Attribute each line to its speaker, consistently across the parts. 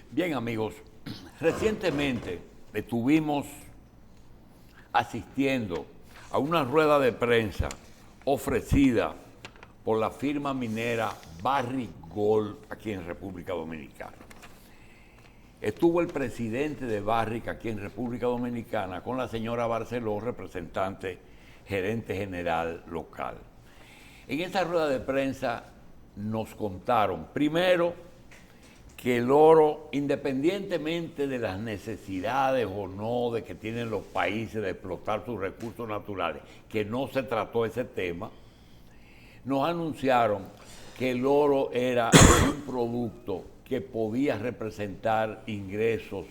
Speaker 1: Bien, amigos, recientemente estuvimos asistiendo a una rueda de prensa ofrecida por la firma minera Barrick Gold aquí en República Dominicana. Estuvo el presidente de Barrick aquí en República Dominicana con la señora Barceló, representante gerente general local. En esa rueda de prensa nos contaron, primero, que el oro, independientemente de las necesidades o no de que tienen los países de explotar sus recursos naturales, que no se trató ese tema, nos anunciaron que el oro era un producto que podía representar ingresos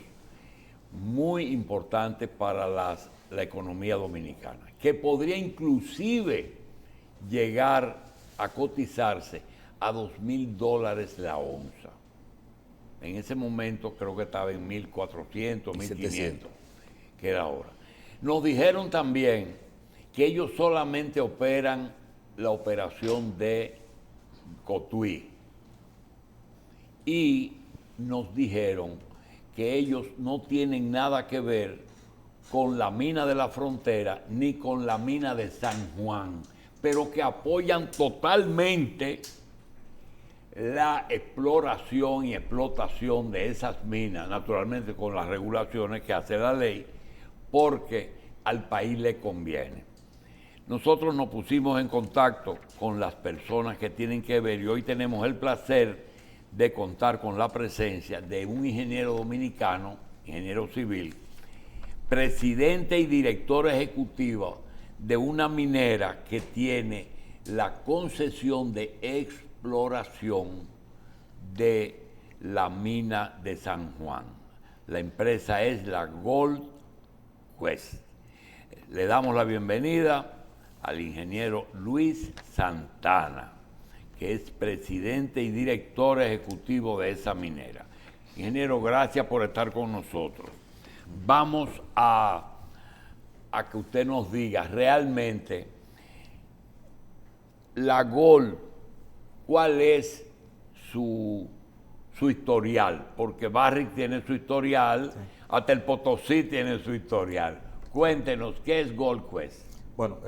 Speaker 1: muy importantes para la economía dominicana, que podría inclusive llegar a cotizarse a $2,000 la onza. En ese momento creo que estaba en 1.400, 1.500, que era ahora. Nos dijeron también que ellos solamente operan la operación de Cotuí. Y nos dijeron que ellos no tienen nada que ver con la mina de la Frontera ni con la mina de San Juan, pero que apoyan totalmente la exploración y explotación de esas minas, naturalmente con las regulaciones que hace la ley, porque al país le conviene. Nosotros nos pusimos en contacto con las personas que tienen que ver y hoy tenemos el placer de contar con la presencia de un ingeniero dominicano, ingeniero civil, presidente y director ejecutivo de una minera que tiene la concesión de exploración de la mina de San Juan. La empresa es la Gold Quest. Le damos la bienvenida al ingeniero Luis Santana, que es presidente y director ejecutivo de esa minera. Ingeniero, gracias por estar con nosotros. Vamos a que usted nos diga realmente la Gold, ¿cuál es su historial? Porque Barrick tiene su historial, sí. Hasta el Potosí tiene su historial. Cuéntenos, ¿qué es Gold Quest?
Speaker 2: Bueno,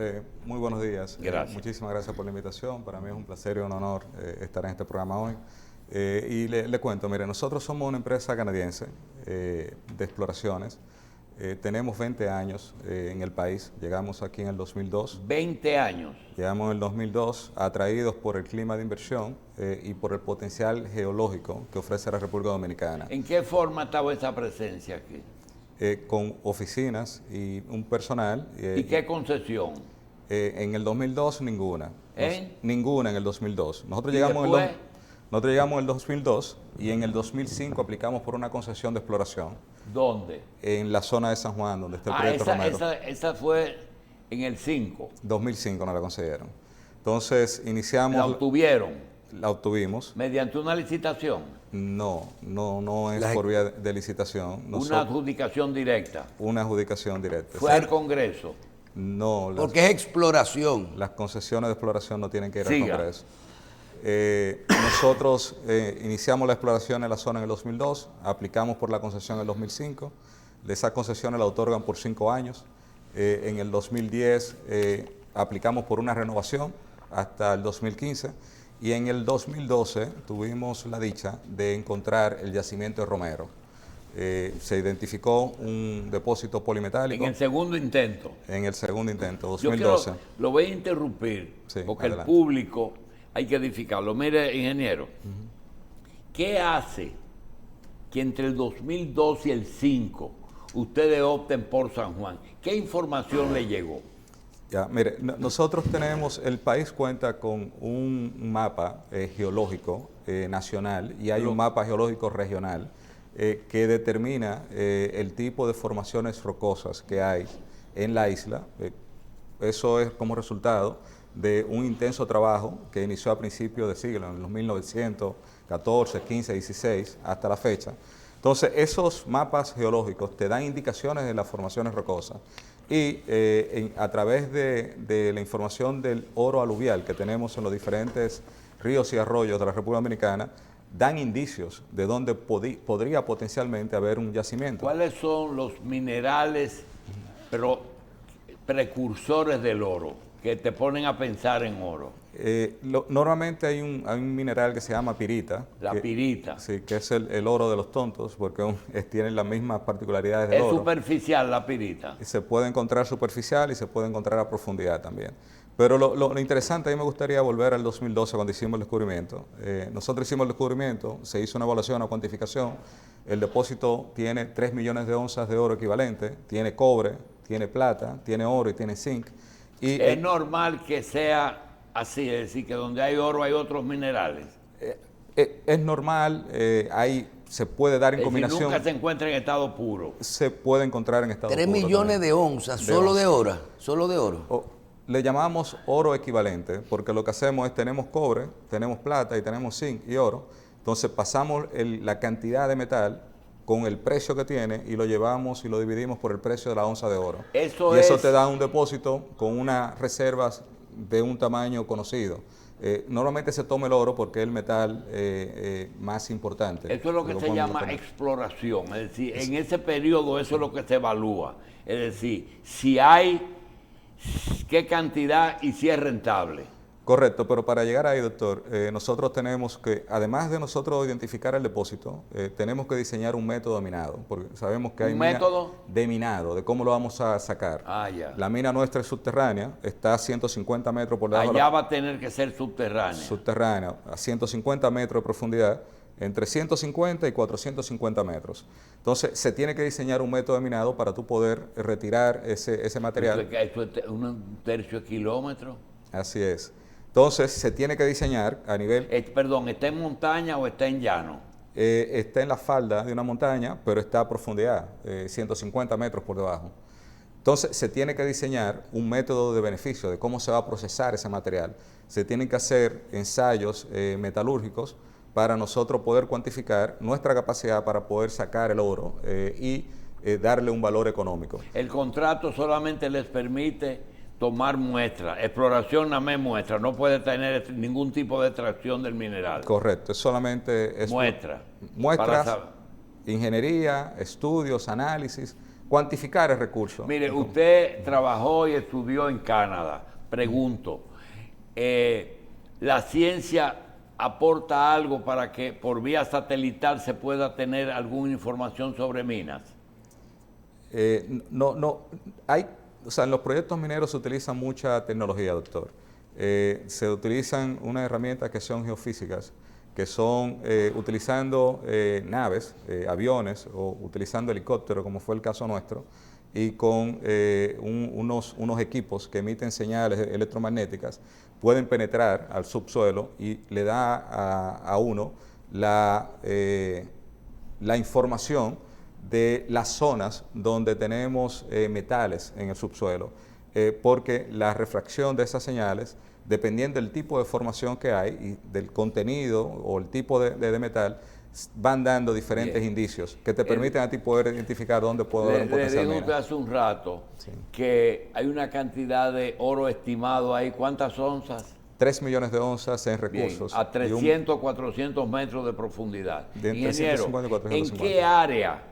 Speaker 2: muy buenos días.
Speaker 1: Gracias.
Speaker 2: Muchísimas gracias por la invitación. Para mí es un placer y un honor estar en este programa hoy. Y le cuento, mire, nosotros somos una empresa canadiense de exploraciones. Tenemos 20 años en el país. Llegamos aquí en el 2002.
Speaker 1: 20 años.
Speaker 2: Llegamos en el 2002 atraídos por el clima de inversión y por el potencial geológico que ofrece la República Dominicana.
Speaker 1: ¿En qué forma estaba esa presencia aquí?
Speaker 2: Con oficinas y un personal.
Speaker 1: ¿Y qué concesión?
Speaker 2: En el 2002 ninguna. Ninguna en el 2002. Nosotros llegamos en el 2002 y en el 2005 aplicamos por una concesión de exploración.
Speaker 1: ¿Dónde?
Speaker 2: En la zona de San Juan, donde está el proyecto Romero.
Speaker 1: Esa fue en el 5.
Speaker 2: 2005 nos la concedieron. Entonces iniciamos...
Speaker 1: ¿La obtuvieron?
Speaker 2: La obtuvimos.
Speaker 1: ¿Mediante una licitación?
Speaker 2: No es por vía de licitación.
Speaker 1: ¿Una adjudicación directa?
Speaker 2: Una adjudicación directa.
Speaker 1: ¿Fue al Congreso?
Speaker 2: No.
Speaker 3: Porque es exploración.
Speaker 2: Las concesiones de exploración no tienen que ir al Congreso. Nosotros iniciamos la exploración en la zona en el 2002, aplicamos por la concesión en el 2005, esas concesiones la otorgan por 5 años. En el 2010 aplicamos por una renovación hasta el 2015 y en el 2012 tuvimos la dicha de encontrar el yacimiento de Romero. Se identificó un depósito polimetálico.
Speaker 1: ¿En el segundo intento?
Speaker 2: En el segundo intento, 2012.
Speaker 1: Lo voy a interrumpir, sí, porque adelante. El público hay que edificarlo. Mire, ingeniero, ¿qué hace que entre el 2002 y el 2005 ustedes opten por San Juan? ¿Qué información le llegó?
Speaker 2: Ya, mire, nosotros tenemos, el país cuenta con un mapa geológico nacional y hay un mapa geológico regional que determina el tipo de formaciones rocosas que hay en la isla. Eso es como resultado de un intenso trabajo que inició a principios de siglo, en los 1914, 15, 16, hasta la fecha. Entonces, esos mapas geológicos te dan indicaciones de las formaciones rocosas y a través de la información del oro aluvial que tenemos en los diferentes ríos y arroyos de la República Dominicana, dan indicios de dónde podría potencialmente haber un yacimiento.
Speaker 1: ¿Cuáles son los minerales precursores del oro que te ponen a pensar en oro?
Speaker 2: Normalmente hay un mineral que se llama pirita.
Speaker 1: La pirita.
Speaker 2: Sí, que es el oro de los tontos, porque tiene las mismas particularidades del oro.
Speaker 1: ¿Es superficial la pirita?
Speaker 2: Y se puede encontrar superficial y se puede encontrar a profundidad también. Pero lo interesante, a mí me gustaría volver al 2012 cuando hicimos el descubrimiento. Nosotros hicimos el descubrimiento, se hizo una evaluación, una cuantificación. El depósito tiene 3 millones de onzas de oro equivalente, tiene cobre, tiene plata, tiene oro y tiene zinc. Y
Speaker 1: ¿Es normal que sea así? Es decir, que donde hay oro hay otros minerales.
Speaker 2: Es normal, se puede dar en combinación.
Speaker 1: Nunca se encuentra en estado puro.
Speaker 2: Se puede encontrar en estado puro.
Speaker 3: 3 millones también. De onzas, solo de oro, solo de oro.
Speaker 2: Le llamamos oro equivalente, porque lo que hacemos es tenemos cobre, tenemos plata y tenemos zinc y oro. Entonces pasamos la cantidad de metal con el precio que tiene y lo llevamos y lo dividimos por el precio de la onza de oro. Eso te da un depósito con unas reservas de un tamaño conocido. Normalmente se toma el oro porque es el metal más importante.
Speaker 1: Eso es lo que se llama exploración. Es decir, en ese periodo eso es lo que se evalúa. Es decir, si hay, qué cantidad y si es rentable.
Speaker 2: Correcto, pero para llegar ahí, doctor, nosotros tenemos que, además de nosotros identificar el depósito, tenemos que diseñar un método de minado, porque sabemos que hay
Speaker 1: ¿Un método?
Speaker 2: De minado, de cómo lo vamos a sacar.
Speaker 1: Ya.
Speaker 2: La mina nuestra es subterránea, está a 150 metros por debajo.
Speaker 1: Allá va a tener que ser subterránea.
Speaker 2: Subterránea, a 150 metros de profundidad, entre 150 y 450 metros. Entonces, se tiene que diseñar un método de minado para tú poder retirar ese material.
Speaker 1: ¿Eso es un tercio de kilómetro?
Speaker 2: Así es. Entonces, se tiene que diseñar a nivel...
Speaker 1: Perdón, ¿está en montaña o está en llano?
Speaker 2: Está en la falda de una montaña, pero está a profundidad, 150 metros por debajo. Entonces, se tiene que diseñar un método de beneficio de cómo se va a procesar ese material. Se tienen que hacer ensayos metalúrgicos para nosotros poder cuantificar nuestra capacidad para poder sacar el oro y darle un valor económico.
Speaker 1: El contrato solamente les permite tomar muestras, exploración nada más muestra, no puede tener ningún tipo de extracción del mineral.
Speaker 2: Correcto, es solamente muestras, ingeniería, estudios, análisis, cuantificar el recurso.
Speaker 1: Mire, usted trabajó y estudió en Canadá. Pregunto, ¿la ciencia aporta algo para que por vía satelital se pueda tener alguna información sobre minas?
Speaker 2: En los proyectos mineros se utiliza mucha tecnología, doctor. Se utilizan unas herramientas que son geofísicas, que son utilizando naves, aviones o utilizando helicópteros, como fue el caso nuestro, y con unos equipos que emiten señales electromagnéticas, pueden penetrar al subsuelo y le da a uno la información de las zonas donde tenemos metales en el subsuelo, porque la refracción de esas señales, dependiendo del tipo de formación que hay y del contenido o el tipo de metal, van dando diferentes indicios que te permiten a ti poder identificar dónde puede haber un potencial mina.
Speaker 1: Le digo hace un rato que hay una cantidad de oro estimado ahí. ¿Cuántas onzas?
Speaker 2: 3 millones de onzas en recursos.
Speaker 1: Bien, a 300, 400 metros de profundidad.
Speaker 2: Ingeniero,
Speaker 1: ¿en qué área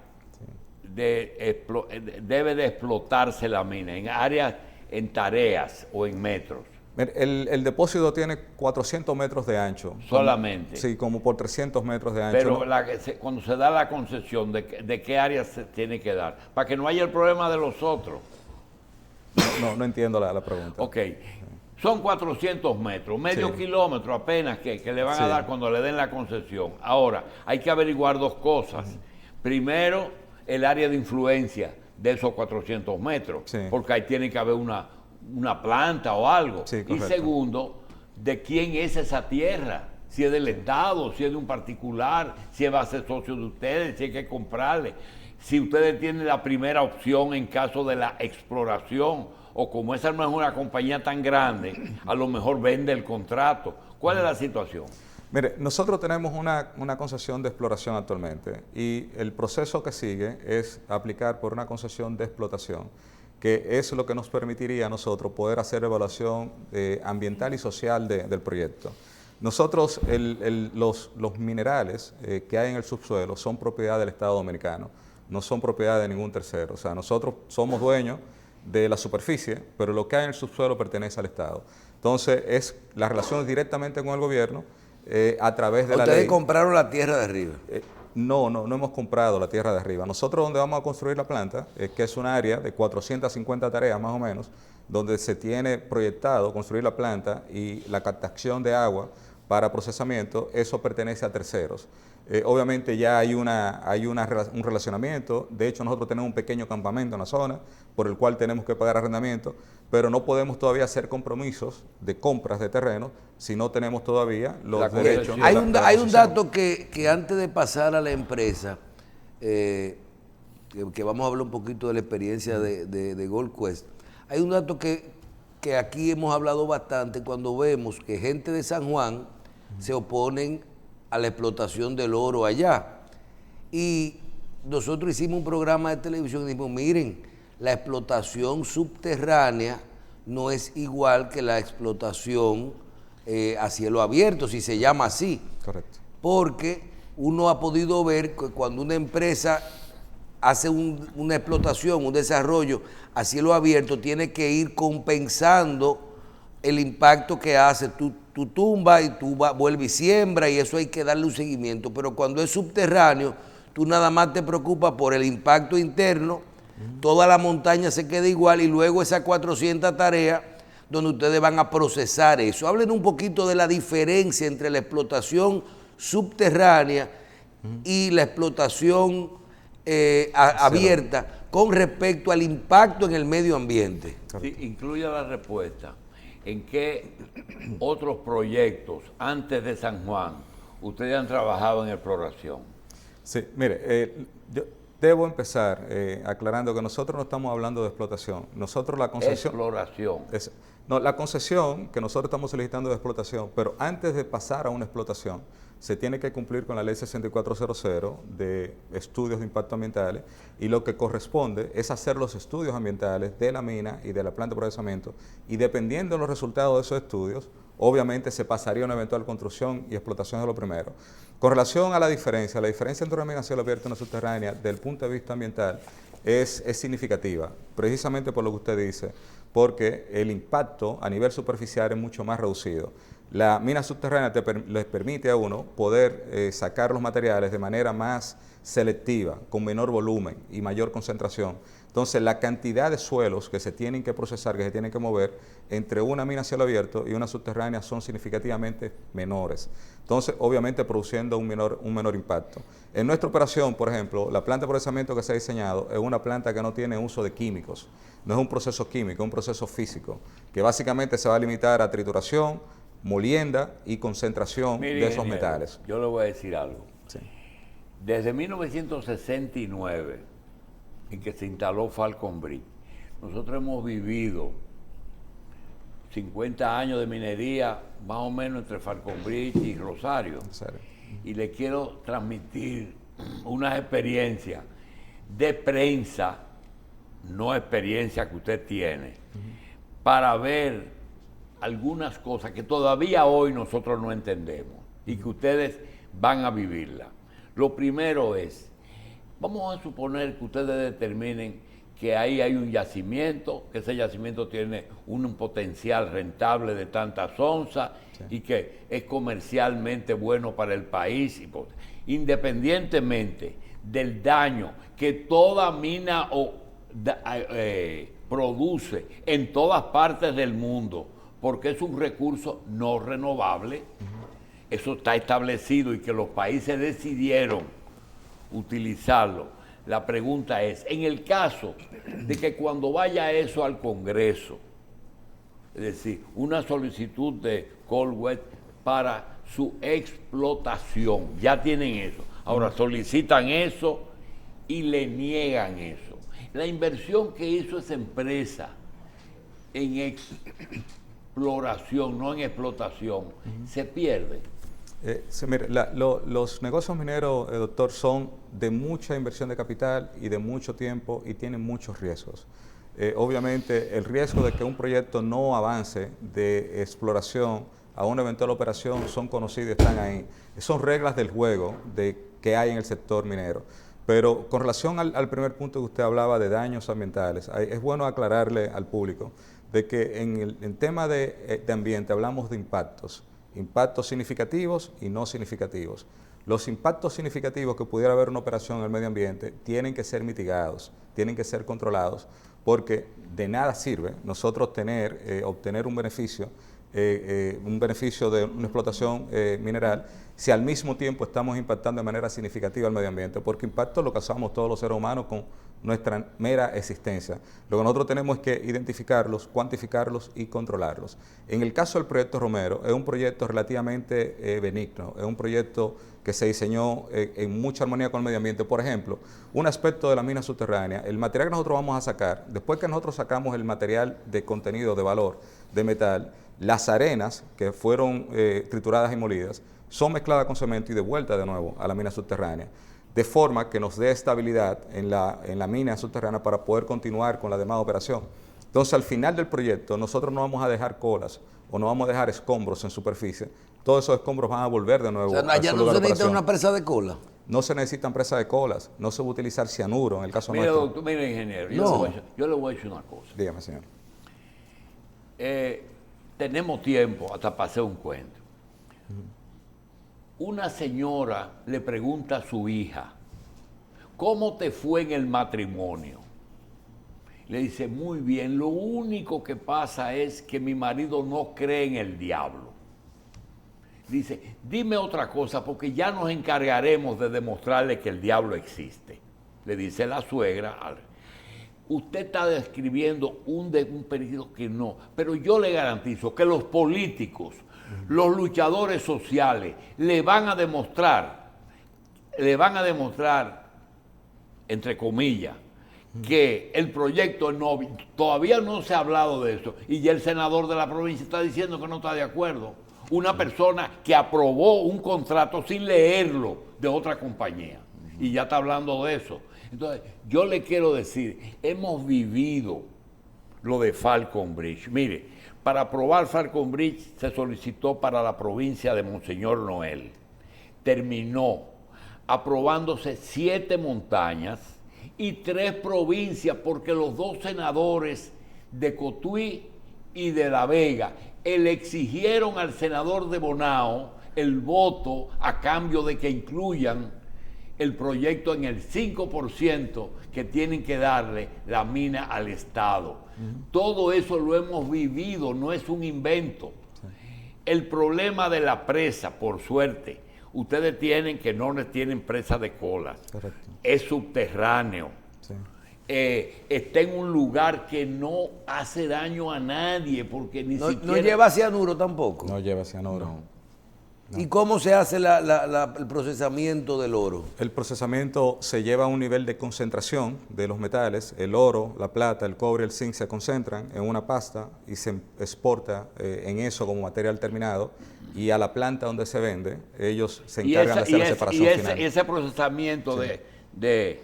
Speaker 1: debe de explotarse la mina? ¿En áreas, en tareas o en metros?
Speaker 2: El depósito tiene 400 metros de ancho.
Speaker 1: Solamente.
Speaker 2: Sí, como por 300 metros de ancho.
Speaker 1: Pero cuando se da la concesión, ¿de qué área se tiene que dar? Para que no haya el problema de los otros.
Speaker 2: No entiendo la pregunta.
Speaker 1: Ok. Son 400 metros, medio kilómetro apenas que le van a dar cuando le den la concesión. Ahora, hay que averiguar dos cosas. Primero, el área de influencia de esos 400 metros, porque ahí tiene que haber una planta o algo. Y segundo, ¿de quién es esa tierra? Si es del Estado, si es de un particular, si va a ser socio de ustedes, si hay que comprarle. Si ustedes tienen la primera opción en caso de la exploración, o como esa no es una compañía tan grande, a lo mejor vende el contrato. ¿Cuál es la situación?
Speaker 2: Mire, nosotros tenemos una concesión de exploración actualmente y el proceso que sigue es aplicar por una concesión de explotación, que es lo que nos permitiría a nosotros poder hacer evaluación ambiental y social del proyecto. Nosotros, los minerales que hay en el subsuelo son propiedad del Estado Dominicano, no son propiedad de ningún tercero. O sea, nosotros somos dueños de la superficie, pero lo que hay en el subsuelo pertenece al Estado. Entonces, la relación es directamente con el gobierno a través de la ley.
Speaker 3: ¿Ustedes compraron la tierra de arriba?
Speaker 2: No hemos comprado la tierra de arriba. Nosotros donde vamos a construir la planta, que es un área de 450 tareas más o menos, donde se tiene proyectado construir la planta y la captación de agua para procesamiento, eso pertenece a terceros. Obviamente ya hay un relacionamiento. De hecho, nosotros tenemos un pequeño campamento en la zona por el cual tenemos que pagar arrendamiento, pero no podemos todavía hacer compromisos de compras de terrenos si no tenemos todavía los derechos.
Speaker 3: Hay un dato que antes de pasar a la empresa, que vamos a hablar un poquito de la experiencia de Gold Quest, hay un dato que aquí hemos hablado bastante cuando vemos que gente de San Juan se oponen a la explotación del oro allá. Y nosotros hicimos un programa de televisión y dijimos, miren, la explotación subterránea no es igual que la explotación a cielo abierto, si se llama así.
Speaker 2: Correcto.
Speaker 3: Porque uno ha podido ver que cuando una empresa hace una explotación, un desarrollo a cielo abierto, tiene que ir compensando el impacto que hace. Tú tumbas y tú vuelves y siembras y eso hay que darle un seguimiento. Pero cuando es subterráneo, tú nada más te preocupas por el impacto interno, toda la montaña se queda igual y luego esas 400 tareas donde ustedes van a procesar eso. Hablen un poquito de la diferencia entre la explotación subterránea y la explotación abierta con respecto al impacto en el medio ambiente.
Speaker 1: Sí, incluya la respuesta. ¿En qué otros proyectos antes de San Juan ustedes han trabajado en exploración?
Speaker 2: Sí, mire, yo debo empezar aclarando que nosotros no estamos hablando de explotación. Nosotros la concesión...
Speaker 1: Exploración.
Speaker 2: La concesión que nosotros estamos solicitando de explotación, pero antes de pasar a una explotación, se tiene que cumplir con la ley 6400 de estudios de impacto ambientales y lo que corresponde es hacer los estudios ambientales de la mina y de la planta de procesamiento y dependiendo de los resultados de esos estudios, obviamente se pasaría a una eventual construcción y explotación de lo primero. Con relación a la diferencia entre una mina a cielo abierto y una subterránea, desde el punto de vista ambiental, es significativa, precisamente por lo que usted dice, porque el impacto a nivel superficial es mucho más reducido. La mina subterránea les permite a uno poder sacar los materiales de manera más selectiva, con menor volumen y mayor concentración. Entonces, la cantidad de suelos que se tienen que procesar, que se tienen que mover entre una mina a cielo abierto y una subterránea son significativamente menores. Entonces, obviamente, produciendo un menor impacto. En nuestra operación, por ejemplo, la planta de procesamiento que se ha diseñado es una planta que no tiene uso de químicos. No es un proceso químico, es un proceso físico, que básicamente se va a limitar a trituración, molienda y concentración de esos metales.
Speaker 1: Yo le voy a decir algo.
Speaker 2: Sí.
Speaker 1: Desde 1969, en que se instaló Falcon Bridge, nosotros hemos vivido 50 años de minería, más o menos entre Falcon Bridge y Rosario. Y le quiero transmitir unas experiencias de prensa, no experiencia que usted tiene, para ver algunas cosas que todavía hoy nosotros no entendemos y que ustedes van a vivirla. Lo primero es, vamos a suponer que ustedes determinen que ahí hay un yacimiento, que ese yacimiento tiene un potencial rentable de tantas onzas y que es comercialmente bueno para el país, independientemente del daño que toda mina produce en todas partes del mundo, porque es un recurso no renovable, eso está establecido y que los países decidieron utilizarlo. La pregunta es, en el caso de que cuando vaya eso al Congreso, es decir, una solicitud de Gold Quest para su explotación, ya tienen eso, ahora solicitan eso y le niegan eso. La inversión que hizo esa empresa en exploración, no en explotación, se pierde.
Speaker 2: Mire, los negocios mineros, doctor, son de mucha inversión de capital y de mucho tiempo y tienen muchos riesgos. Obviamente, el riesgo de que un proyecto no avance de exploración a una eventual operación son conocidos y están ahí. Son reglas del juego que hay en el sector minero. Pero con relación al primer punto que usted hablaba de daños ambientales, es bueno aclararle al público de que en tema de ambiente hablamos de impactos significativos y no significativos. Los impactos significativos que pudiera haber una operación en el medio ambiente tienen que ser mitigados, tienen que ser controlados, porque de nada sirve nosotros obtener un beneficio de una explotación mineral si al mismo tiempo estamos impactando de manera significativa al medio ambiente, porque impacto lo causamos todos los seres humanos con nuestra mera existencia. Lo que nosotros tenemos es que identificarlos, cuantificarlos y controlarlos. En el caso del proyecto Romero, es un proyecto relativamente benigno, es un proyecto que se diseñó en mucha armonía con el medio ambiente. Por ejemplo, un aspecto de la mina subterránea, el material que nosotros vamos a sacar, después que nosotros sacamos el material de contenido, de valor, de metal, las arenas que fueron trituradas y molidas, son mezcladas con cemento y devueltas de nuevo a la mina subterránea, de forma que nos dé estabilidad en la mina subterránea para poder continuar con la demás operación. Entonces, al final del proyecto, nosotros no vamos a dejar colas o no vamos a dejar escombros en superficie. Todos esos escombros van a volver de nuevo.
Speaker 3: O sea, allá no se necesita una presa de cola.
Speaker 2: No se necesitan presas de colas, no se va a utilizar cianuro en el caso
Speaker 1: Mire,
Speaker 2: nuestro.
Speaker 1: doctor, mire, ingeniero, yo le voy a decir una cosa.
Speaker 2: Dígame, señor.
Speaker 1: Tenemos tiempo hasta para hacer un cuento. Una señora le pregunta a su hija, ¿cómo te fue en el matrimonio? Le dice, muy bien, lo único que pasa es que mi marido no cree en el diablo. Dice, dime otra cosa porque ya nos encargaremos de demostrarle que el diablo existe. Le dice la suegra, usted está describiendo un peligro que no, pero yo le garantizo que los políticos, los luchadores sociales, le van a demostrar, entre comillas, que el proyecto no, todavía no se ha hablado de eso, y ya el senador de la provincia está diciendo que no está de acuerdo. Una persona que aprobó un contrato sin leerlo de otra compañía, y ya está hablando de eso. Entonces, yo le quiero decir, hemos vivido lo de Falcon Bridge. Mire, para aprobar Falcon Bridge se solicitó para la provincia de Monseñor Noel. Terminó aprobándose 7 montañas y 3 provincias, porque los 2 senadores de Cotuí y de La Vega le exigieron al senador de Bonao el voto a cambio de que incluyan el proyecto en el 5% que tienen que darle la mina al Estado. Todo eso lo hemos vivido, no es un invento. El problema de la presa, por suerte, ustedes tienen que no les tienen presa de cola. Correcto. Es subterráneo. Sí. Está en un lugar que no hace daño a nadie, porque ni siquiera...
Speaker 3: No lleva cianuro tampoco.
Speaker 2: No lleva cianuro.
Speaker 3: No. ¿Y cómo se hace el procesamiento del oro? El
Speaker 2: procesamiento se lleva a un nivel de concentración de los metales. El oro, la plata, el cobre y el zinc se concentran en una pasta y se exporta en eso como material terminado, y a la planta donde se vende, ellos se encargan de hacer la separación final.
Speaker 1: Y ese procesamiento
Speaker 2: sí.
Speaker 1: de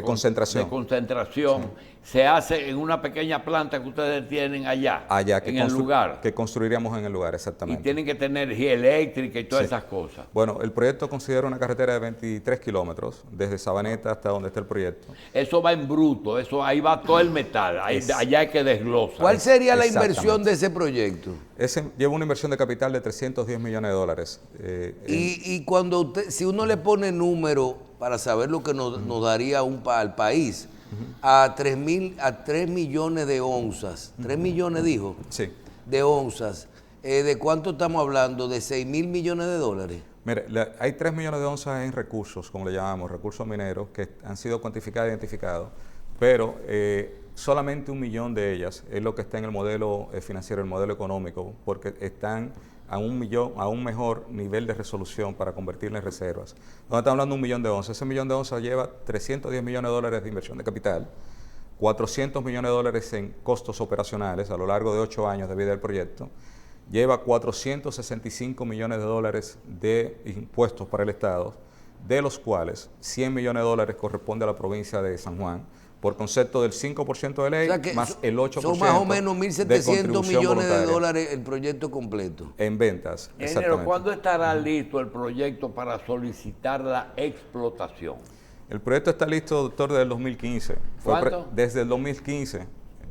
Speaker 2: concentración
Speaker 1: se hace en una pequeña planta que ustedes tienen allá en el lugar.
Speaker 2: Que construiríamos en el lugar, exactamente.
Speaker 1: Y tienen que tener energía eléctrica y todas esas cosas.
Speaker 2: Bueno, el proyecto considera una carretera de 23 kilómetros, desde Sabaneta hasta donde está el proyecto.
Speaker 1: Eso va en bruto, ahí va todo el metal, allá hay que desglosar.
Speaker 3: ¿Cuál sería la inversión de ese proyecto?
Speaker 2: Lleva una inversión de capital de $310 millones.
Speaker 3: Y cuando si uno le pone número para saber lo que nos daría al país, a 3 millones de onzas, 3 millones dijo,
Speaker 2: sí,
Speaker 3: de onzas, ¿de cuánto estamos hablando? ¿De 6.000 millones de dólares?
Speaker 2: Mire, hay 3 millones de onzas en recursos, como le llamamos, recursos mineros, que han sido cuantificados e identificados, pero solamente 1 millón de ellas es lo que está en el modelo financiero, el modelo económico, porque están a un mejor nivel de resolución para convertirla en reservas. Donde estamos hablando de 1 millón de onzas. Ese 1 millón de onzas lleva $310 millones de inversión de capital, $400 millones en costos operacionales a lo largo de 8 años de vida del proyecto, lleva $465 millones de impuestos para el Estado, de los cuales $100 millones corresponde a la provincia de San Juan, por concepto del 5% de ley,
Speaker 3: O sea que
Speaker 2: más el 8%
Speaker 3: son más o menos
Speaker 2: de
Speaker 3: 1.700
Speaker 2: contribución
Speaker 3: millones de
Speaker 2: voluntaria
Speaker 3: dólares el proyecto completo.
Speaker 2: en ventas.
Speaker 1: Ingeniero,
Speaker 2: Exactamente.
Speaker 1: ¿cuándo estará listo el proyecto para solicitar la explotación?
Speaker 2: El proyecto está listo, doctor, desde el 2015.
Speaker 1: ¿Cuánto?
Speaker 2: Desde el 2015.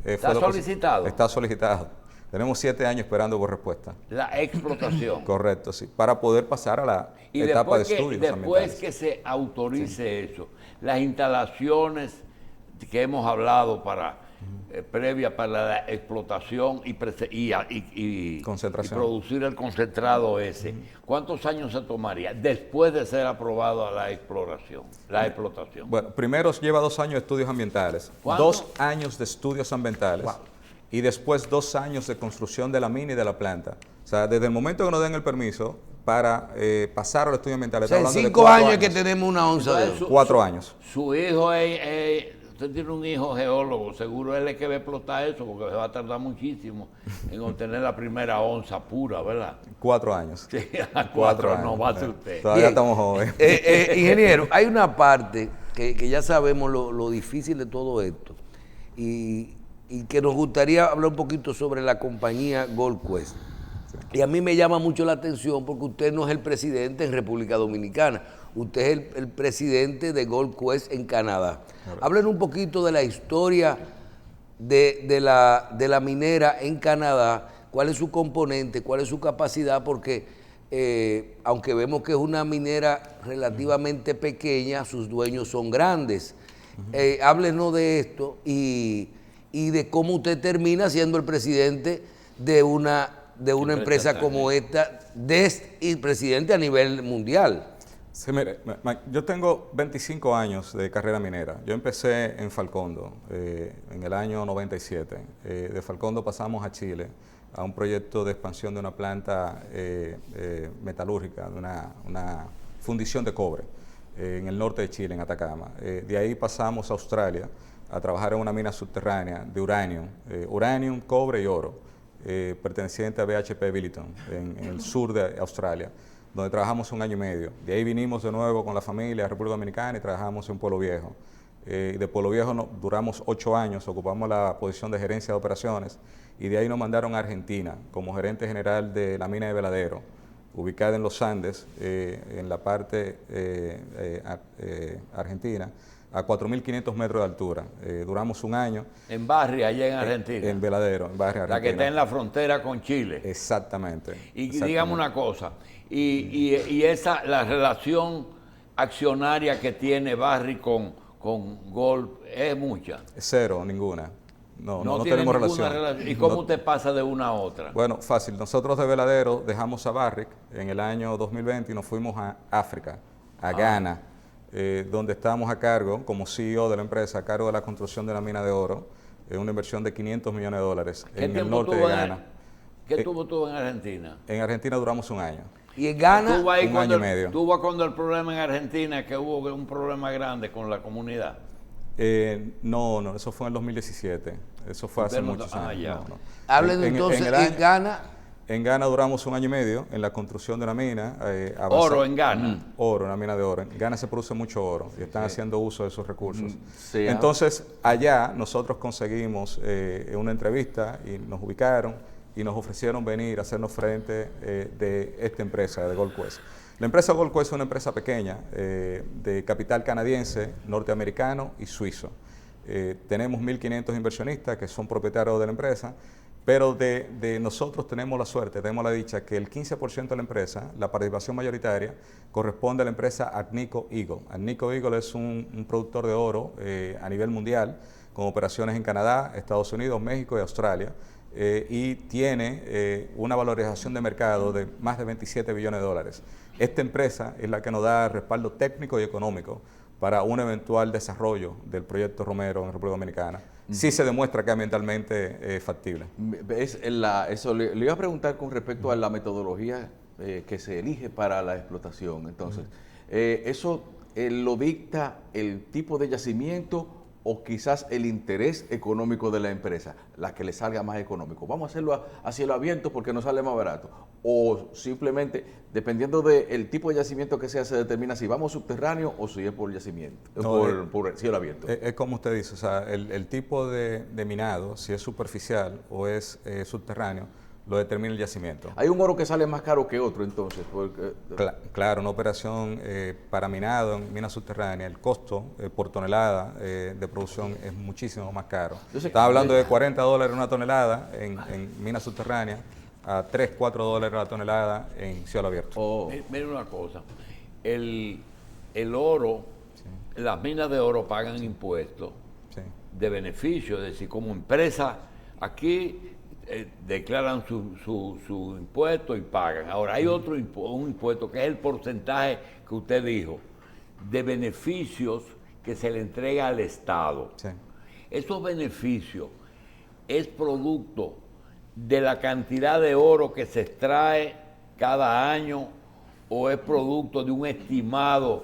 Speaker 1: ¿Está solicitado?
Speaker 2: Está solicitado. Tenemos 7 años esperando por respuesta.
Speaker 1: La explotación.
Speaker 2: Correcto, sí. Para poder pasar a la
Speaker 1: Y
Speaker 2: etapa de
Speaker 1: después,
Speaker 2: estudios
Speaker 1: después
Speaker 2: ambientales.
Speaker 1: que se autorice eso, las instalaciones que hemos hablado previa para la explotación y
Speaker 2: Concentración.
Speaker 1: y producir el concentrado ese, ¿cuántos años se tomaría después de ser aprobada la explotación?
Speaker 2: Bueno, primero lleva 2 años de estudios ambientales,
Speaker 1: ¿Cuánto?
Speaker 2: 2 años de estudios ambientales y después 2 años de construcción de la mina y de la planta. O sea, desde el momento que nos den el permiso para pasar al estudio ambiental,
Speaker 3: O sea, en
Speaker 2: estamos hablando
Speaker 3: 5
Speaker 2: de 4
Speaker 3: años que tenemos una onza de
Speaker 1: Entonces,
Speaker 3: oro.
Speaker 2: 4 años.
Speaker 1: Su hijo usted tiene un hijo geólogo, seguro él es que va a explotar eso porque se va a tardar muchísimo en obtener la primera onza pura, ¿verdad?
Speaker 2: 4 años.
Speaker 1: Sí, a 4 no va a ser
Speaker 2: Eh,
Speaker 1: usted.
Speaker 2: Todavía
Speaker 3: Bien.
Speaker 2: estamos jóvenes.
Speaker 3: Ingeniero, hay una parte que ya sabemos lo difícil de todo esto y que nos gustaría hablar un poquito sobre la compañía Gold Quest. Y a mí me llama mucho la atención porque usted no es el presidente en República Dominicana, usted es el presidente de Gold Quest en Canadá. Hablen un poquito de la historia de la minera en Canadá, cuál es su componente, cuál es su capacidad, porque aunque vemos que es una minera relativamente pequeña, sus dueños son grandes. Háblenos de esto y de cómo usted termina siendo el presidente de una empresa como esta, y presidente a nivel mundial.
Speaker 2: Sí, mire, yo tengo 25 años de carrera minera. Yo empecé en Falcondo en el año 97. De Falcondo pasamos a Chile, a un proyecto de expansión de una planta metalúrgica, de una fundición de cobre en el norte de Chile, en Atacama. De ahí pasamos a Australia a trabajar en una mina subterránea de uranium, cobre y oro, perteneciente a BHP Billiton, en el sur de Australia, donde trabajamos 1 año y medio. De ahí vinimos de nuevo con la familia a República Dominicana y trabajamos en Pueblo Viejo. De Pueblo Viejo duramos 8 años, ocupamos la posición de gerencia de operaciones y de ahí nos mandaron a Argentina como gerente general de la mina de Veladero, ubicada en los Andes, en la parte argentina, a 4.500 metros de altura. Duramos 1 año.
Speaker 1: En Barry, allá en Argentina.
Speaker 2: En Veladero, en Barry, Argentina.
Speaker 1: La que está en la frontera con Chile.
Speaker 2: Exactamente.
Speaker 1: Y dígame una cosa, la relación accionaria que tiene Barry con Gold es mucha.
Speaker 2: Cero, ninguna. No
Speaker 1: tiene
Speaker 2: tenemos
Speaker 1: ninguna
Speaker 2: relación.
Speaker 1: ¿Y cómo
Speaker 2: No.
Speaker 1: usted pasa de una a otra?
Speaker 2: Bueno, fácil. Nosotros de Veladero dejamos a Barrick en el año 2020 y nos fuimos a África, a Ghana, donde estábamos a cargo, como CEO de la empresa, a cargo de la construcción de la mina de oro, una inversión de $500 millones en el norte de Ghana.
Speaker 1: ¿Qué tuvo tú en Argentina?
Speaker 2: En Argentina duramos 1 año.
Speaker 3: Y en Ghana,
Speaker 1: Estuvo ahí
Speaker 2: 1 año y medio.
Speaker 1: Tuvo cuando el problema en Argentina, que hubo un problema grande con la comunidad.
Speaker 2: No, eso fue en el 2017. Eso fue hace
Speaker 1: Usted no-
Speaker 2: muchos
Speaker 1: ah,
Speaker 2: años.
Speaker 1: ya.
Speaker 2: No.
Speaker 3: hablen entonces, en Ghana,
Speaker 2: En Ghana duramos 1 año y medio en la construcción de una mina.
Speaker 1: Oro en Ghana.
Speaker 2: Oro, una mina de oro. En Ghana se produce mucho oro y están haciendo uso de esos recursos.
Speaker 4: Sí,
Speaker 2: Entonces, allá nosotros conseguimos una entrevista y nos ubicaron y nos ofrecieron venir a hacernos frente de esta empresa, de Gold Quest. La empresa Gold Quest es una empresa pequeña de capital canadiense, norteamericano y suizo. Tenemos 1.500 inversionistas que son propietarios de la empresa, pero de nosotros tenemos la suerte, tenemos la dicha que el 15% de la empresa, la participación mayoritaria, corresponde a la empresa Agnico Eagle. Agnico Eagle es un productor de oro a nivel mundial, con operaciones en Canadá, Estados Unidos, México y Australia, y tiene una valorización de mercado de más de $27 billones. Esta empresa es la que nos da respaldo técnico y económico para un eventual desarrollo del proyecto Romero en República Dominicana. Sí se demuestra que ambientalmente es factible.
Speaker 4: Eso le iba a preguntar con respecto a la metodología que se elige para la explotación. Entonces, ¿eso lo dicta el tipo de yacimiento o quizás el interés económico de la empresa, la que le salga más económico? Vamos a hacerlo a cielo abierto porque nos sale más barato. O simplemente, dependiendo del tipo de yacimiento que sea, se determina si vamos subterráneo o si es por yacimiento,
Speaker 2: No,
Speaker 4: por cielo abierto.
Speaker 2: Es como usted dice, o sea, el tipo de minado, si es superficial o es subterráneo, lo determina el yacimiento.
Speaker 4: Hay un oro que sale más caro que otro, entonces. Porque,
Speaker 2: Claro, una operación para minado en mina subterránea, el costo por tonelada de producción es muchísimo más caro. Estaba hablando de $40 una tonelada en mina subterránea, a $3, $4 la tonelada en cielo abierto.
Speaker 1: Mira una cosa, el oro, las minas de oro pagan impuestos
Speaker 2: Sí.
Speaker 1: de beneficio, es decir, como empresa aquí declaran su impuesto y pagan. Ahora hay otro un impuesto que es el porcentaje que usted dijo de beneficios que se le entrega al Estado.
Speaker 2: Sí.
Speaker 1: Esos beneficios es producto de la cantidad de oro que se extrae cada año o es producto de un estimado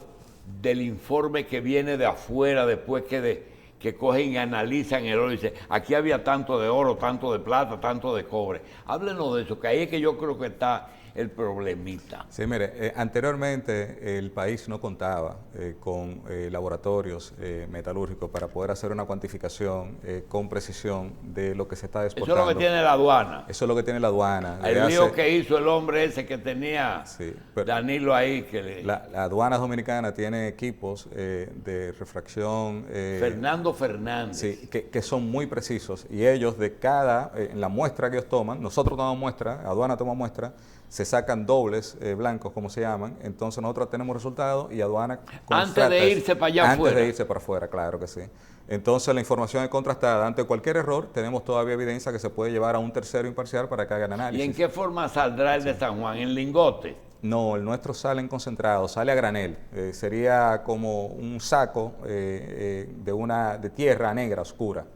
Speaker 1: del informe que viene de afuera después que cogen y analizan el oro y dicen, aquí había tanto de oro, tanto de plata, tanto de cobre. Háblenos de eso, que ahí es que yo creo que está el problemita.
Speaker 2: Sí, mire, anteriormente el país no contaba con laboratorios metalúrgicos para poder hacer una cuantificación con precisión de lo que se está exportando.
Speaker 1: Eso es lo que tiene la aduana.
Speaker 2: Eso es lo que tiene la aduana.
Speaker 1: El lío que hizo el hombre ese que tenía
Speaker 2: Sí, pero
Speaker 1: Danilo ahí. Que
Speaker 2: la aduana dominicana tiene equipos de refracción.
Speaker 1: Fernando Fernández.
Speaker 2: Sí, que son muy precisos y ellos de cada, en la muestra que ellos toman, nosotros tomamos muestra, aduana toma muestra, se sacan dobles blancos, como se llaman, entonces nosotros tenemos resultados y aduana
Speaker 1: Antes de irse para allá afuera.
Speaker 2: Antes de irse para afuera, claro que sí. Entonces la información es contrastada. Ante cualquier error tenemos todavía evidencia que se puede llevar a un tercero imparcial para que hagan análisis.
Speaker 1: ¿Y en qué forma saldrá el de San Juan? ¿En lingotes?
Speaker 2: No, el nuestro sale en concentrado, sale a granel. Sería como un saco de tierra negra oscura.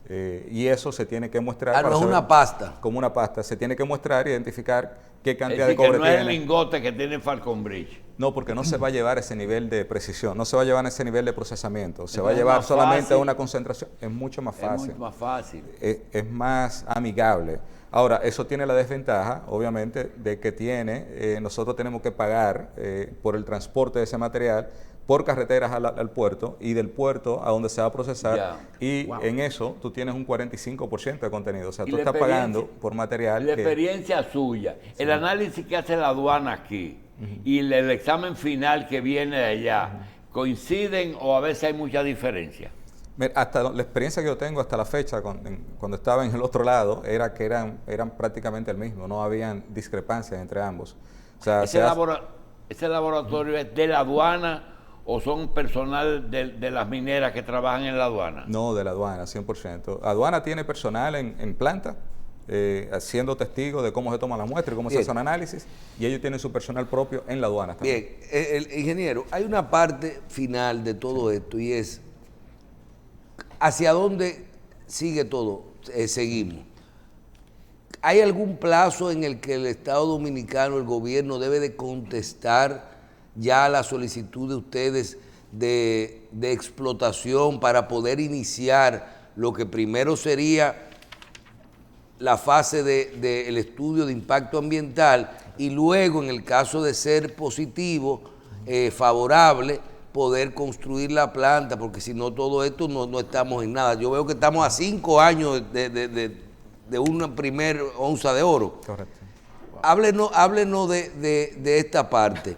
Speaker 2: Y eso se tiene que mostrar.
Speaker 3: No es una pasta.
Speaker 2: Como una pasta. Se tiene que mostrar, identificar qué cantidad
Speaker 1: Es decir,
Speaker 2: de cobre
Speaker 1: que no es
Speaker 2: tiene.
Speaker 1: el lingote que tiene Falcon Bridge.
Speaker 2: No, porque no se va a llevar ese nivel de precisión, no se va a llevar ese nivel de procesamiento. Se
Speaker 1: Entonces
Speaker 2: va a llevar
Speaker 1: más
Speaker 2: solamente
Speaker 1: fácil.
Speaker 2: a una concentración. Es mucho más fácil.
Speaker 1: Es mucho más fácil.
Speaker 2: Es más amigable. Ahora, eso tiene la desventaja, obviamente, de que nosotros tenemos que pagar por el transporte de ese material por carreteras al puerto y del puerto a donde se va a procesar.
Speaker 1: Ya.
Speaker 2: Y en eso tú tienes un 45% de contenido. O sea,
Speaker 1: Y
Speaker 2: tú
Speaker 1: la
Speaker 2: estás
Speaker 1: experiencia-
Speaker 2: pagando por material
Speaker 1: La
Speaker 2: que...
Speaker 1: experiencia suya, el análisis que hace la aduana aquí y el examen final que viene de allá, ¿coinciden o a veces hay mucha diferencia?
Speaker 2: Mira, hasta la experiencia que yo tengo hasta la fecha, cuando estaba en el otro lado, era que eran prácticamente el mismo, no habían discrepancias entre ambos. O sea,
Speaker 1: ¿Ese laboratorio es de la aduana o son personal de las mineras que trabajan en la aduana?
Speaker 2: No, de la aduana, 100%. Aduana tiene personal en planta, siendo testigo de cómo se toman las muestras y cómo se hacen análisis, y ellos tienen su personal propio en la aduana también.
Speaker 3: Bien, el ingeniero, hay una parte final de todo esto y es ¿hacia dónde sigue todo? Seguimos. ¿Hay algún plazo en el que el Estado Dominicano, el gobierno, debe de contestar ya la solicitud de ustedes de explotación para poder iniciar lo que primero sería la fase del estudio de impacto ambiental y luego, en el caso de ser positivo, favorable, poder construir la planta? Porque si no, todo esto no estamos en nada. Yo veo que estamos a 5 años de una primer onza de oro.
Speaker 2: Correcto.
Speaker 3: Háblenos de esta parte.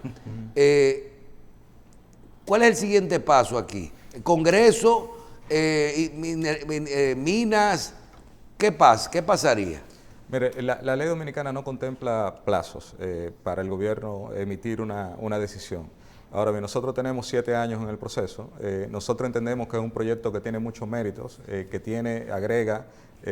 Speaker 3: ¿Cuál es el siguiente paso aquí? ¿Congreso? ¿Minas? ¿Qué pasaría?
Speaker 2: Mire, la ley dominicana no contempla plazos para el gobierno emitir una decisión. Ahora bien, nosotros tenemos 7 años en el proceso. Nosotros entendemos que es un proyecto que tiene muchos méritos, que agrega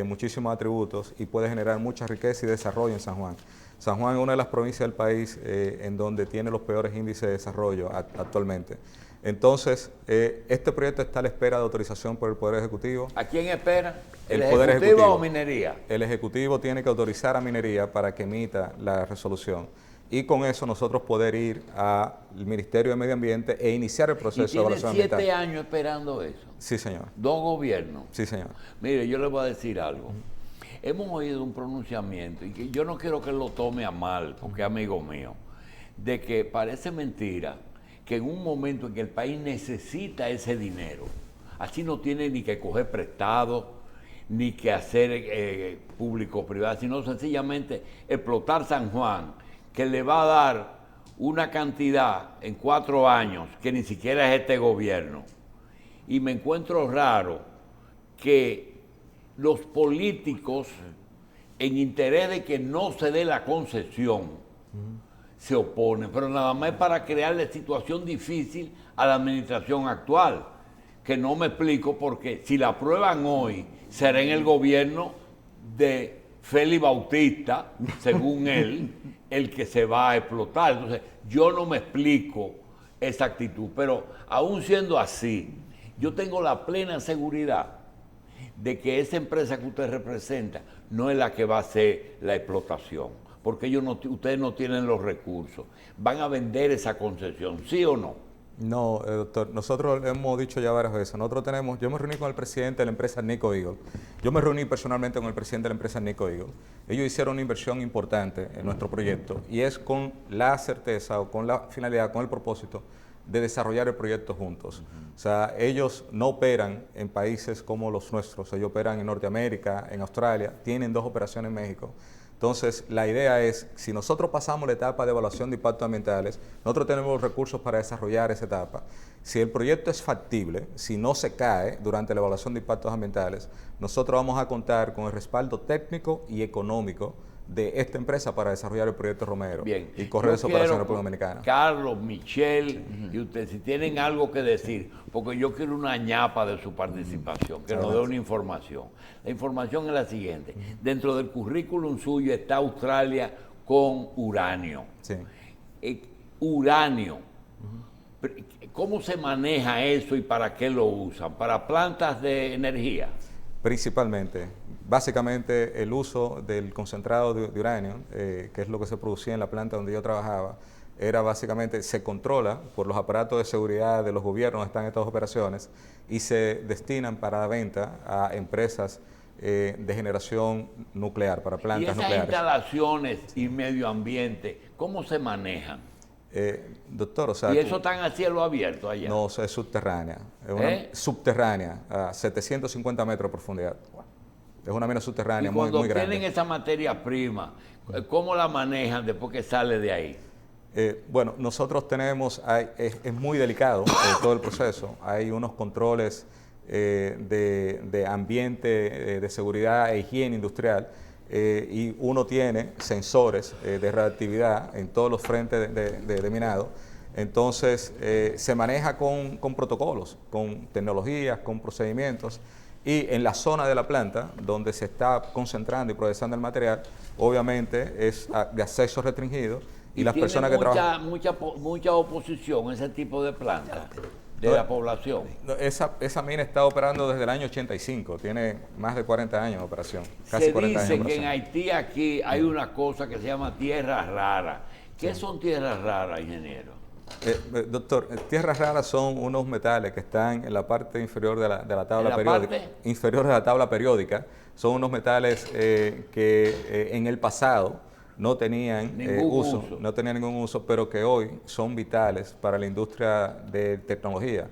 Speaker 2: muchísimos atributos y puede generar mucha riqueza y desarrollo en San Juan. San Juan es una de las provincias del país en donde tiene los peores índices de desarrollo actualmente. Entonces, este proyecto está a la espera de autorización por el Poder Ejecutivo.
Speaker 1: ¿A quién espera? ¿El
Speaker 2: Poder
Speaker 1: Ejecutivo o Minería?
Speaker 2: El Ejecutivo tiene que autorizar a Minería para que emita la resolución. y con eso nosotros poder ir al Ministerio de Medio Ambiente e iniciar el
Speaker 1: Y
Speaker 2: proceso de
Speaker 1: tiene
Speaker 2: evaluación ambiental.
Speaker 1: 7 años esperando eso.
Speaker 2: Sí, señor.
Speaker 1: 2 gobiernos.
Speaker 2: Sí, señor.
Speaker 1: Mire, yo le voy a decir algo. Hemos oído un pronunciamiento, y que yo no quiero que lo tome a mal, porque es amigo mío, de que parece mentira que en un momento en que el país necesita ese dinero, así no tiene ni que coger prestado, ni que hacer público-privado, sino sencillamente explotar San Juan, que le va a dar una cantidad en 4 años que ni siquiera es este gobierno. Y me encuentro raro que los políticos, en interés de que no se dé la concesión, se oponen, pero nada más es para crearle situación difícil a la administración actual, que no me explico porque si la aprueban hoy, será en el gobierno de Félix Bautista, según él, el que se va a explotar. Entonces, yo no me explico esa actitud, pero aún siendo así, yo tengo la plena seguridad de que esa empresa que usted representa no es la que va a hacer la explotación, porque ustedes no tienen los recursos. Van a vender esa concesión, ¿sí o no?
Speaker 2: No, doctor, nosotros hemos dicho ya varias veces, yo me reuní con el presidente de la empresa Nico Eagle, yo me reuní personalmente con el presidente de la empresa Nico Eagle, ellos hicieron una inversión importante en nuestro proyecto y es con la certeza o con la finalidad, con el propósito de desarrollar el proyecto juntos. O sea, ellos no operan en países como los nuestros, ellos operan en Norteamérica, en Australia, tienen 2 operaciones en México. Entonces, la idea es, si nosotros pasamos la etapa de evaluación de impactos ambientales, nosotros tenemos los recursos para desarrollar esa etapa. Si el proyecto es factible, si no se cae durante la evaluación de impactos ambientales, nosotros vamos a contar con el respaldo técnico y económico de esta empresa para desarrollar el proyecto Romero y correr esa operación en República Dominicana.
Speaker 1: Carlos, Michelle y ustedes, si tienen algo que decir, porque yo quiero una ñapa de su participación, que nos dé una información. La información es la siguiente. Dentro del currículum suyo está Australia con uranio.
Speaker 2: Sí.
Speaker 1: Uranio. ¿Cómo se maneja eso y para qué lo usan? ¿Para plantas de energía?
Speaker 2: Principalmente. Básicamente el uso del concentrado de uranio, que es lo que se producía en la planta donde yo trabajaba, era básicamente, se controla por los aparatos de seguridad de los gobiernos que están en estas operaciones y se destinan para la venta a empresas de generación nuclear, para plantas nucleares.
Speaker 1: ¿Y esas instalaciones y medio ambiente, cómo se manejan?
Speaker 2: Doctor, o sea...
Speaker 1: ¿Y eso está a cielo abierto allá?
Speaker 2: No, es subterránea. Es subterránea, a 750 metros de profundidad. Es una mina subterránea muy grande. Y
Speaker 1: cuando tienen esa materia prima, ¿cómo la manejan después que sale de ahí?
Speaker 2: Bueno, nosotros tenemos, es muy delicado todo el proceso. Hay unos controles de ambiente, de seguridad e higiene industrial. Y uno tiene sensores de radioactividad en todos los frentes de minado. Entonces, se maneja con protocolos, con tecnologías, con procedimientos. Y en la zona de la planta, donde se está concentrando y procesando el material, obviamente es de acceso restringido. Y las personas que trabajan...
Speaker 1: mucha oposición a ese tipo de plantas de la población.
Speaker 2: Esa mina está operando desde el año 85, tiene más de 40 años de operación, casi 40 años de operación.
Speaker 1: Se dice que en Haití aquí hay una cosa que se llama tierras raras. ¿Qué son tierras raras, ingeniero?
Speaker 2: Doctor, tierras raras son unos metales que están en la parte inferior de la tabla periódica. Inferior de la tabla periódica. Son unos metales que en el pasado no tenían ningún uso, pero que hoy son vitales para la industria de tecnología,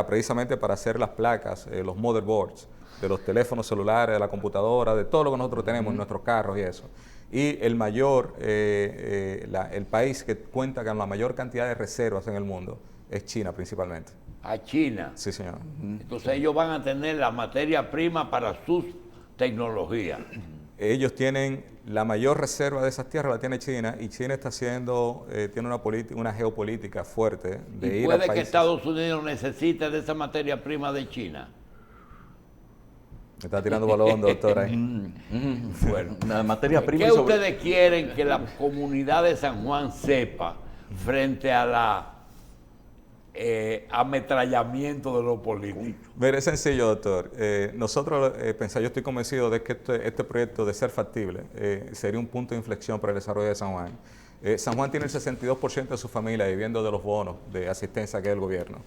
Speaker 2: precisamente para hacer las placas, los motherboards de los teléfonos celulares, de la computadora, de todo lo que nosotros tenemos en nuestros carros y eso. Y el país que cuenta con la mayor cantidad de reservas en el mundo es China principalmente.
Speaker 1: ¿A China?
Speaker 2: Sí, señor.
Speaker 1: Entonces ellos van a tener la materia prima para sus tecnologías.
Speaker 2: Ellos tienen la mayor reserva de esas tierras, la tiene China, y China está haciendo, tiene una geopolítica fuerte de ir a países. ¿Puede
Speaker 1: que Estados Unidos necesite de esa materia prima de China?
Speaker 2: Me está tirando balón, doctor, ahí.
Speaker 1: Bueno,
Speaker 4: la materia prima.
Speaker 1: ¿Qué ustedes quieren que la comunidad de San Juan sepa frente a la ametrallamiento de los políticos?
Speaker 2: Mire, es sencillo, doctor. Nosotros yo estoy convencido de que este proyecto, de ser factible, sería un punto de inflexión para el desarrollo de San Juan. San Juan tiene el 62% de su familia viviendo de los bonos de asistencia que es el gobierno.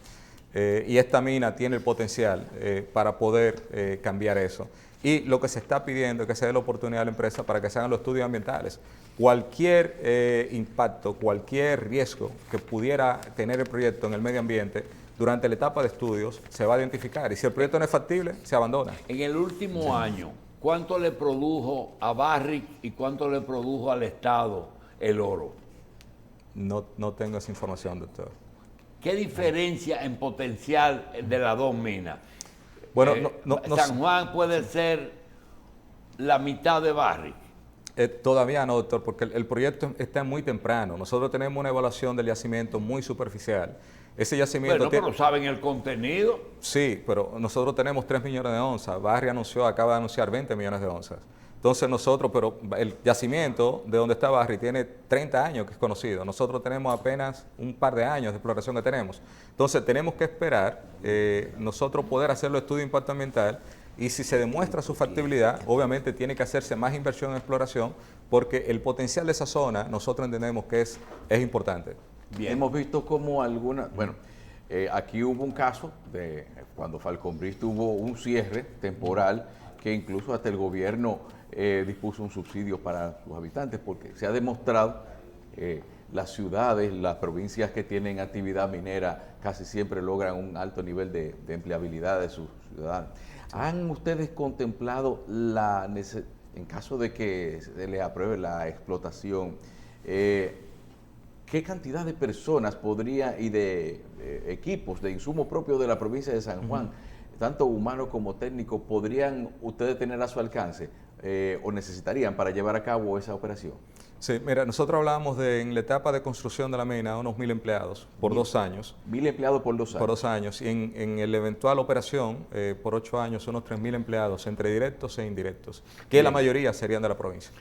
Speaker 2: Y esta mina tiene el potencial para poder cambiar eso. Y lo que se está pidiendo es que se dé la oportunidad a la empresa para que se hagan los estudios ambientales. Cualquier impacto, cualquier riesgo que pudiera tener el proyecto en el medio ambiente, durante la etapa de estudios se va a identificar. Y si el proyecto no es factible, se abandona.
Speaker 1: En el último año, ¿cuánto le produjo a Barrick y cuánto le produjo al Estado el oro?
Speaker 2: No tengo esa información, doctor.
Speaker 1: ¿Qué diferencia en potencial de las dos minas?
Speaker 2: Bueno,
Speaker 1: San Juan puede ser la mitad de Barrick.
Speaker 2: Todavía no, doctor, porque el proyecto está muy temprano. Nosotros tenemos una evaluación del yacimiento muy superficial. Ese yacimiento...
Speaker 1: Bueno, pero ¿saben el contenido?
Speaker 2: Sí, pero nosotros tenemos 3 millones de onzas. Barrick acaba de anunciar 20 millones de onzas. Entonces nosotros, pero el yacimiento de donde está Barrick tiene 30 años que es conocido. Nosotros tenemos apenas un par de años de exploración que tenemos. Entonces tenemos que esperar nosotros poder hacer los estudios de impacto ambiental y si se demuestra su factibilidad, obviamente tiene que hacerse más inversión en exploración porque el potencial de esa zona nosotros entendemos que es importante.
Speaker 4: Bien. Hemos visto como aquí hubo un caso de cuando Falconbridge tuvo un cierre temporal que incluso hasta el gobierno dispuso un subsidio para sus habitantes porque se ha demostrado las ciudades, las provincias que tienen actividad minera casi siempre logran un alto nivel de empleabilidad de sus ciudadanos. ¿Han ustedes contemplado en caso de que se les apruebe la explotación, qué cantidad de personas y de equipos, de insumos propios de la provincia de San Juan, tanto humanos como técnicos, podrían ustedes tener a su alcance o necesitarían para llevar a cabo esa operación?
Speaker 2: Sí, mira, nosotros hablábamos en la etapa de construcción de la mina, unos 1.000 empleados por 2 años.
Speaker 4: 1.000 empleados por 2 años.
Speaker 2: Por 2 años. Y en la eventual operación, por 8 años, unos 3.000 empleados, entre directos e indirectos, que la mayoría serían de la provincia.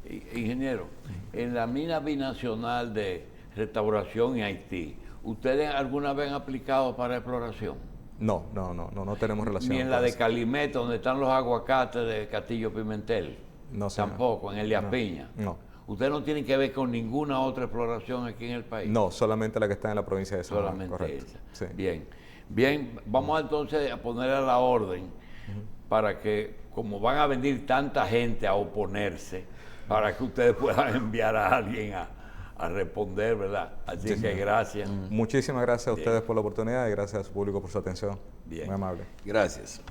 Speaker 1: Ingeniero, en la mina binacional de Restauración en Haití, ¿ustedes alguna vez han aplicado para exploración?
Speaker 2: No tenemos relación.
Speaker 1: Ni en la de Calimete, donde están los aguacates de Castillo Pimentel.
Speaker 2: No, señor.
Speaker 1: Tampoco, en Elías Piña.
Speaker 2: No.
Speaker 1: ¿Ustedes no tienen que ver con ninguna otra exploración aquí en el país?
Speaker 2: No, solamente la que está en la provincia de San Juan.
Speaker 1: Solamente
Speaker 2: Correcto.
Speaker 1: esa.
Speaker 2: Sí.
Speaker 1: Bien, vamos entonces a poner a la orden para que, como van a venir tanta gente a oponerse, para que ustedes puedan enviar a alguien a responder, ¿verdad? Así que gracias.
Speaker 2: Muchísimas gracias a ustedes por la oportunidad y gracias a su público por su atención.
Speaker 1: Bien.
Speaker 2: Muy amable.
Speaker 3: Gracias.